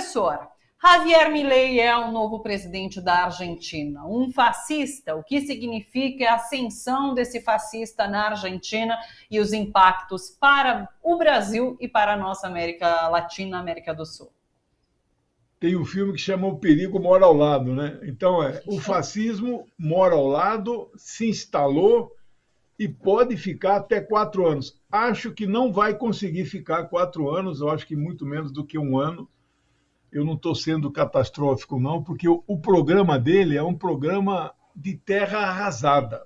Professor, Javier Milei é o novo presidente da Argentina, um fascista. O que significa a ascensão desse fascista na Argentina e os impactos para o Brasil e para a nossa América Latina, América do Sul? Tem um filme que chama O Perigo Mora ao Lado, né? Então, o fascismo mora ao lado, se instalou e pode ficar até 4 anos. Acho que não vai conseguir ficar 4 anos, eu acho que muito menos do que 1 ano. Eu não estou sendo catastrófico, não, porque o programa dele é um programa de terra arrasada.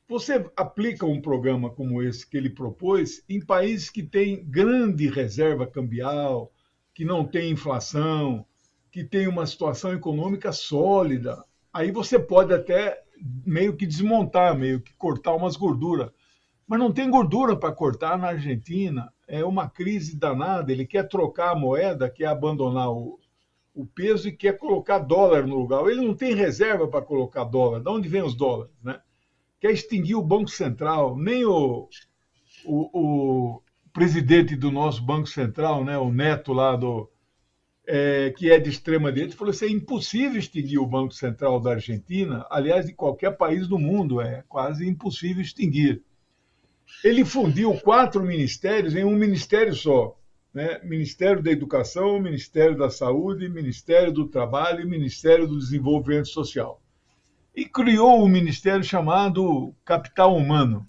Você aplica um programa como esse que ele propôs em países que têm grande reserva cambial, que não tem inflação, que tem uma situação econômica sólida. Aí você pode até meio que desmontar, meio que cortar umas gorduras. Mas não tem gordura para cortar na Argentina. É uma crise danada. Ele quer trocar a moeda, quer abandonar o peso e quer colocar dólar no lugar. Ele não tem reserva para colocar dólar. De onde vem os dólares, né? Quer extinguir o Banco Central. Nem o presidente do nosso Banco Central, né, o Neto lá, que é de extrema-direita, falou que é impossível extinguir o Banco Central da Argentina. Aliás, de qualquer país do mundo, é quase impossível extinguir. Ele fundiu 4 ministérios em um ministério só, né? Ministério da Educação, Ministério da Saúde, Ministério do Trabalho e Ministério do Desenvolvimento Social. E criou um ministério chamado Capital Humano.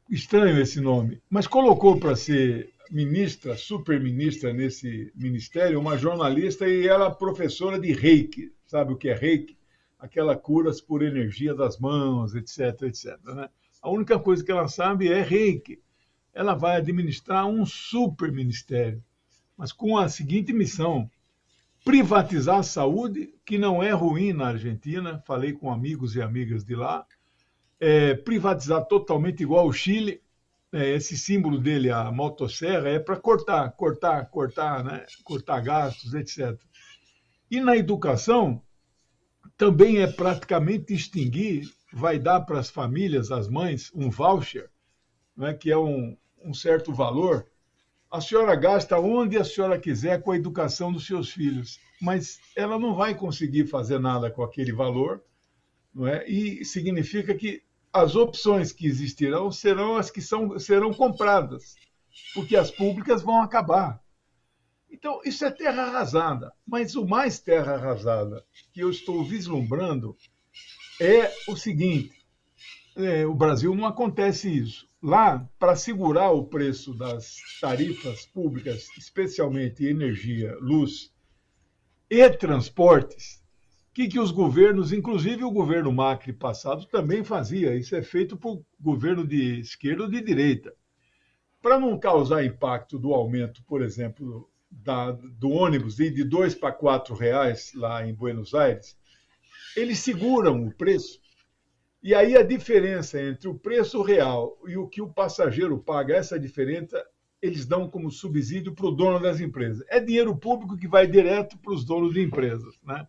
Estranho esse nome, mas colocou para ser ministra, superministra nesse ministério, uma jornalista e ela professora de Reiki. Sabe o que é Reiki? Aquela curas por energia das mãos, etc, etc, né? A única coisa que ela sabe é Reiki. Ela vai administrar um super ministério, mas com a seguinte missão: privatizar a saúde, que não é ruim na Argentina, falei com amigos e amigas de lá, privatizar totalmente igual o Chile, esse símbolo dele, a motosserra, é para cortar, né? Cortar gastos, etc. E na educação, também é praticamente extinguir, vai dar para as famílias, as mães, um voucher, né, que é um certo valor. A senhora gasta onde a senhora quiser com a educação dos seus filhos, mas ela não vai conseguir fazer nada com aquele valor, não é? E significa que as opções que existirão serão as que serão compradas, porque as públicas vão acabar. Então, isso é terra arrasada, mas o mais terra arrasada que eu estou vislumbrando é o seguinte: o Brasil não acontece isso. Lá, para segurar o preço das tarifas públicas, especialmente energia, luz e transportes, que os governos, inclusive o governo Macri passado, também fazia. Isso é feito por governo de esquerda ou de direita. Para não causar impacto do aumento, por exemplo, do ônibus de R$ 2 para R$ 4 lá em Buenos Aires, eles seguram o preço. E aí a diferença entre o preço real e o que o passageiro paga, essa diferença, eles dão como subsídio para o dono das empresas. É dinheiro público que vai direto para os donos de empresas, né?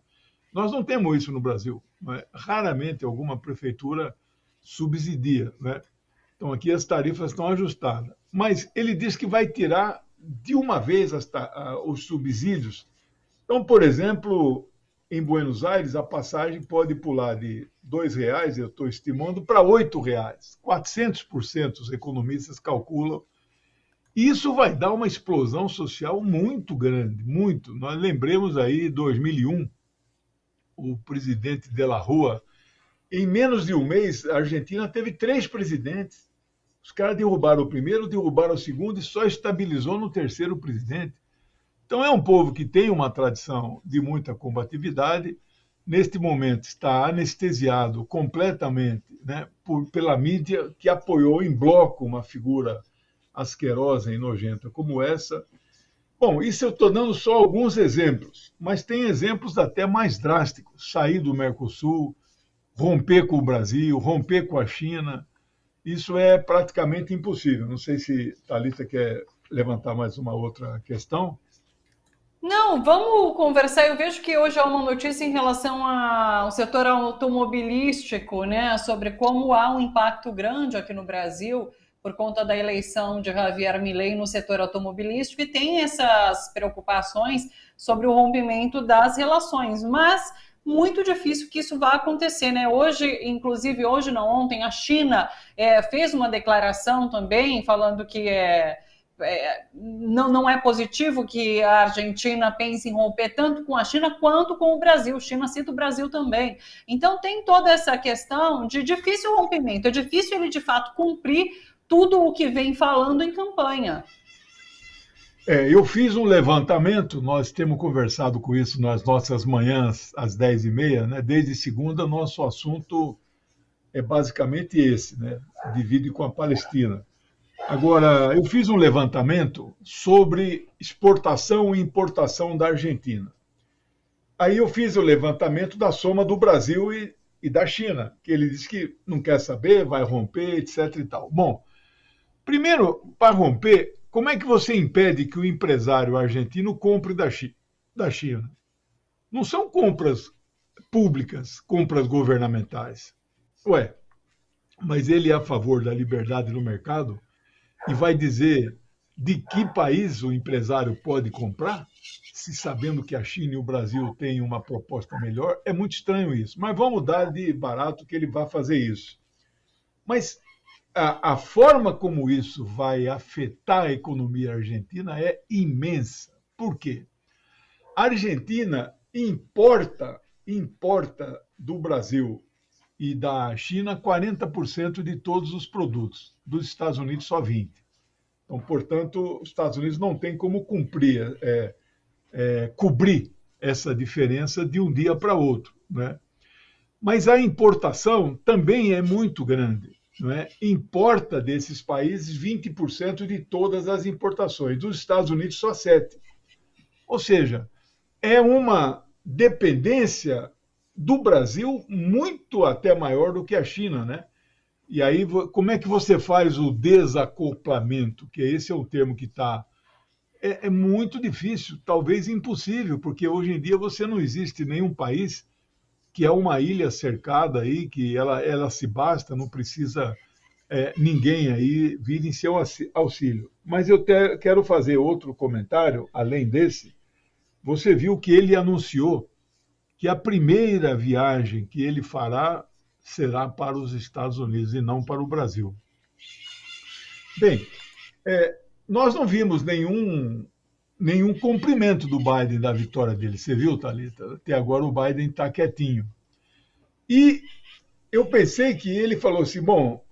Nós não temos isso no Brasil, né? Raramente alguma prefeitura subsidia, né? Então aqui as tarifas estão ajustadas. Mas ele diz que vai tirar de uma vez os subsídios. Então, por exemplo, em Buenos Aires, a passagem pode pular de R$ 2, eu estou estimando, para R$ 8. 400% os economistas calculam. E isso vai dar uma explosão social muito grande, muito. Nós lembremos aí 2001, o presidente de la Rúa, em menos de um mês, a Argentina teve 3 presidentes. Os caras derrubaram o primeiro, derrubaram o segundo e só estabilizou no terceiro presidente. Então, é um povo que tem uma tradição de muita combatividade. Neste momento, está anestesiado completamente, né, pela mídia, que apoiou em bloco uma figura asquerosa e nojenta como essa. Bom, isso eu estou dando só alguns exemplos, mas tem exemplos até mais drásticos. Sair do Mercosul, romper com o Brasil, romper com a China. Isso é praticamente impossível. Não sei se Thalita quer levantar mais uma outra questão. Não, vamos conversar. Eu vejo que hoje há uma notícia em relação ao setor automobilístico, né, sobre como há um impacto grande aqui no Brasil por conta da eleição de Javier Milei no setor automobilístico, e tem essas preocupações sobre o rompimento das relações, mas muito difícil que isso vá acontecer, né? Hoje, inclusive hoje não, ontem, a China fez uma declaração também falando que não é positivo que a Argentina pense em romper tanto com a China quanto com o Brasil. China cita o Brasil também. Então tem toda essa questão de difícil rompimento, é difícil ele de fato cumprir tudo o que vem falando em campanha. Eu fiz um levantamento, nós temos conversado com isso nas nossas manhãs, às 10h30, né? Desde segunda, nosso assunto é basicamente esse, né? Divide com a Palestina. Agora, eu fiz um levantamento sobre exportação e importação da Argentina. Aí eu fiz o levantamento da soma do Brasil e da China, que ele disse que não quer saber, vai romper, etc. e tal. Bom, primeiro, para romper, como é que você impede que o empresário argentino compre da China? Não são compras públicas, compras governamentais. Ué, mas ele é a favor da liberdade no mercado e vai dizer de que país o empresário pode comprar, se sabendo que a China e o Brasil têm uma proposta melhor? É muito estranho isso. Mas vamos dar de barato que ele vai fazer isso. Mas a forma como isso vai afetar a economia argentina é imensa. Por quê? A Argentina importa do Brasil e da China 40% de todos os produtos, dos Estados Unidos só 20%. Então, portanto, os Estados Unidos não têm como cobrir essa diferença de um dia para outro, né? Mas a importação também é muito grande. Não é? Importa desses países 20% de todas as importações, dos Estados Unidos só 7%. Ou seja, é uma dependência do Brasil muito até maior do que a China, né? E aí, como é que você faz o desacoplamento? Que esse é o termo que está... É muito difícil, talvez impossível, porque hoje em dia você não existe nenhum país que é uma ilha cercada aí, que ela se basta, não precisa ninguém aí vir em seu auxílio. Mas eu quero fazer outro comentário, além desse. Você viu que ele anunciou que a primeira viagem que ele fará será para os Estados Unidos e não para o Brasil. Bem, nós não vimos nenhum cumprimento do Biden da vitória dele. Você viu, Thalita? Até agora o Biden está quietinho. E eu pensei que ele falou assim, bom,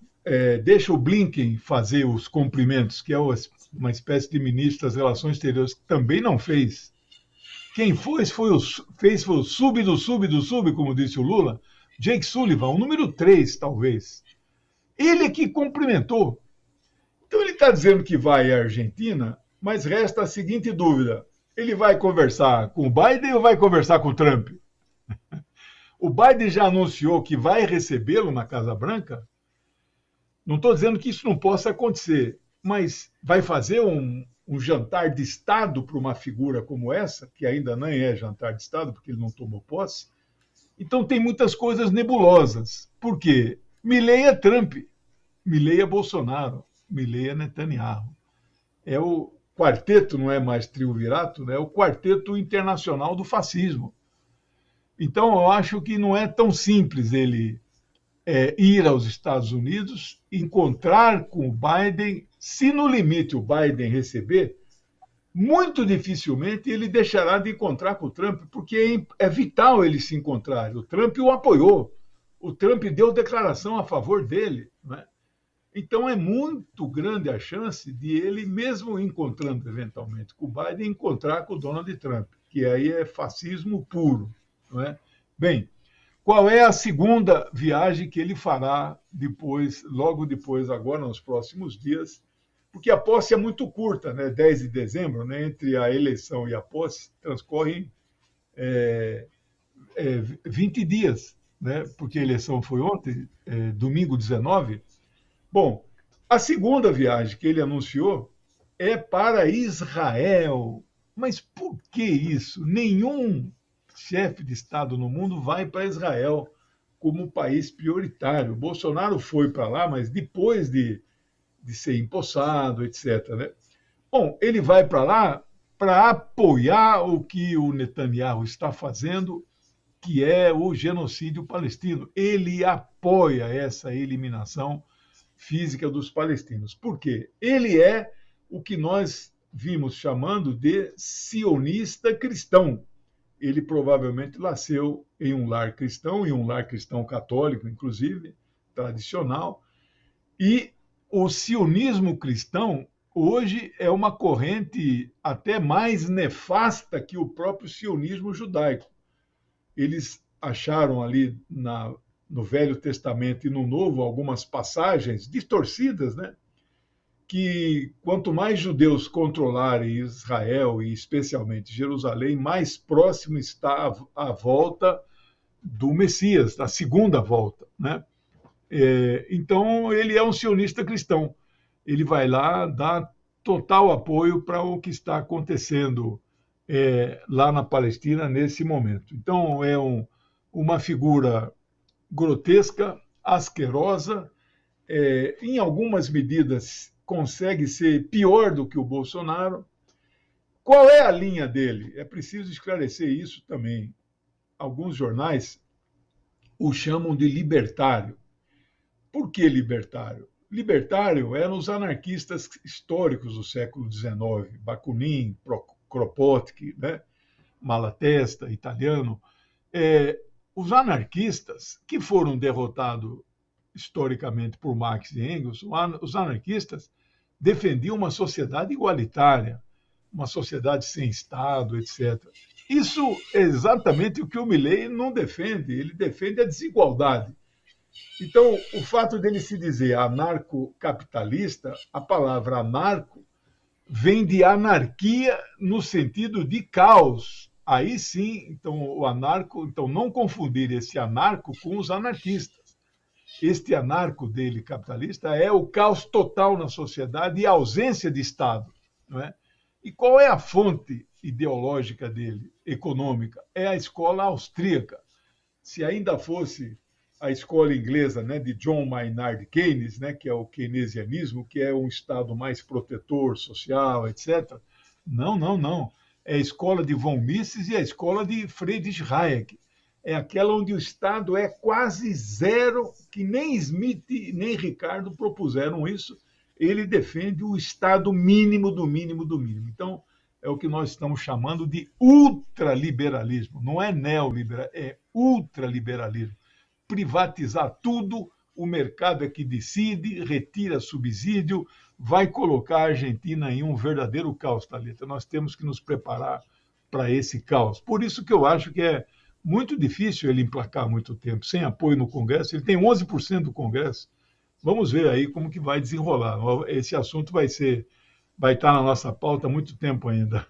deixa o Blinken fazer os cumprimentos, que é uma espécie de ministro das Relações Exteriores, que também não fez. Quem fez foi o sub do sub do sub, como disse o Lula, Jake Sullivan, o número 3, talvez. Ele é que cumprimentou. Então ele está dizendo que vai à Argentina, mas resta a seguinte dúvida. Ele vai conversar com o Biden ou vai conversar com o Trump? O Biden já anunciou que vai recebê-lo na Casa Branca. Não estou dizendo que isso não possa acontecer, mas vai fazer um jantar de Estado para uma figura como essa, que ainda nem é jantar de Estado, porque ele não tomou posse. Então tem muitas coisas nebulosas. Por quê? Milei é Trump, Milei é Bolsonaro, Milei é Netanyahu. É o quarteto, não é mais triunvirato, né? É o quarteto internacional do fascismo. Então eu acho que não é tão simples ele ir aos Estados Unidos, encontrar com o Biden, se no limite o Biden receber, muito dificilmente ele deixará de encontrar com o Trump, porque é vital eles se encontrarem. O Trump o apoiou, o Trump deu declaração a favor dele, né? Então é muito grande a chance de ele, mesmo encontrando eventualmente com o Biden, encontrar com o Donald Trump, que aí é fascismo puro, não é? Bem, qual é a segunda viagem que ele fará depois, logo depois, agora, nos próximos dias? Porque a posse é muito curta, né? 10 de dezembro, né? Entre a eleição e a posse, transcorrem 20 dias, né? Porque a eleição foi ontem, domingo 19. Bom, a segunda viagem que ele anunciou é para Israel. Mas por que isso? Nenhum chefe de Estado no mundo vai para Israel como país prioritário. Bolsonaro foi para lá, mas depois de de ser empossado, etc., né? Bom, ele vai para lá para apoiar o que o Netanyahu está fazendo, que é o genocídio palestino. Ele apoia essa eliminação física dos palestinos. Por quê? Ele é o que nós vimos chamando de sionista cristão. Ele provavelmente nasceu em um lar cristão católico, inclusive, tradicional, e o sionismo cristão hoje é uma corrente até mais nefasta que o próprio sionismo judaico. Eles acharam ali no Velho Testamento e no Novo algumas passagens distorcidas, né? Que quanto mais judeus controlarem Israel e especialmente Jerusalém, mais próximo está a volta do Messias, da segunda volta, né? Então, ele é um sionista cristão. Ele vai lá dar total apoio para o que está acontecendo lá na Palestina nesse momento. Então, é uma figura grotesca, asquerosa, em algumas medidas consegue ser pior do que o Bolsonaro. Qual é a linha dele? É preciso esclarecer isso também. Alguns jornais o chamam de libertário. Por que libertário? Libertário eram os anarquistas históricos do século XIX, Bakunin, Kropotkin, né? Malatesta, italiano. Os anarquistas, que foram derrotados historicamente por Marx e Engels, os anarquistas defendiam uma sociedade igualitária, uma sociedade sem Estado, etc. Isso é exatamente o que o Milei não defende, ele defende a desigualdade. Então, o fato dele se dizer anarcocapitalista, a palavra anarco vem de anarquia no sentido de caos. Aí sim, então, o anarco, então não confundir esse anarco com os anarquistas. Este anarco dele, capitalista, é o caos total na sociedade e a ausência de Estado. Não é? E qual é a fonte ideológica dele, econômica? É a escola austríaca. Se ainda fosse a escola inglesa, né, de John Maynard Keynes, né, que é o keynesianismo, que é um Estado mais protetor social, etc. Não. É a escola de von Mises e a escola de Friedrich Hayek. É aquela onde o Estado é quase zero, que nem Smith nem Ricardo propuseram isso. Ele defende o Estado mínimo do mínimo do mínimo. Então, é o que nós estamos chamando de ultraliberalismo. Não é neoliberalismo, é ultraliberalismo. Privatizar tudo, o mercado é que decide, retira subsídio, vai colocar a Argentina em um verdadeiro caos, Thalita. Nós temos que nos preparar para esse caos. Por isso que eu acho que é muito difícil ele emplacar muito tempo, sem apoio no Congresso. Ele tem 11% do Congresso. Vamos ver aí como que vai desenrolar. Esse assunto vai estar na nossa pauta há muito tempo ainda.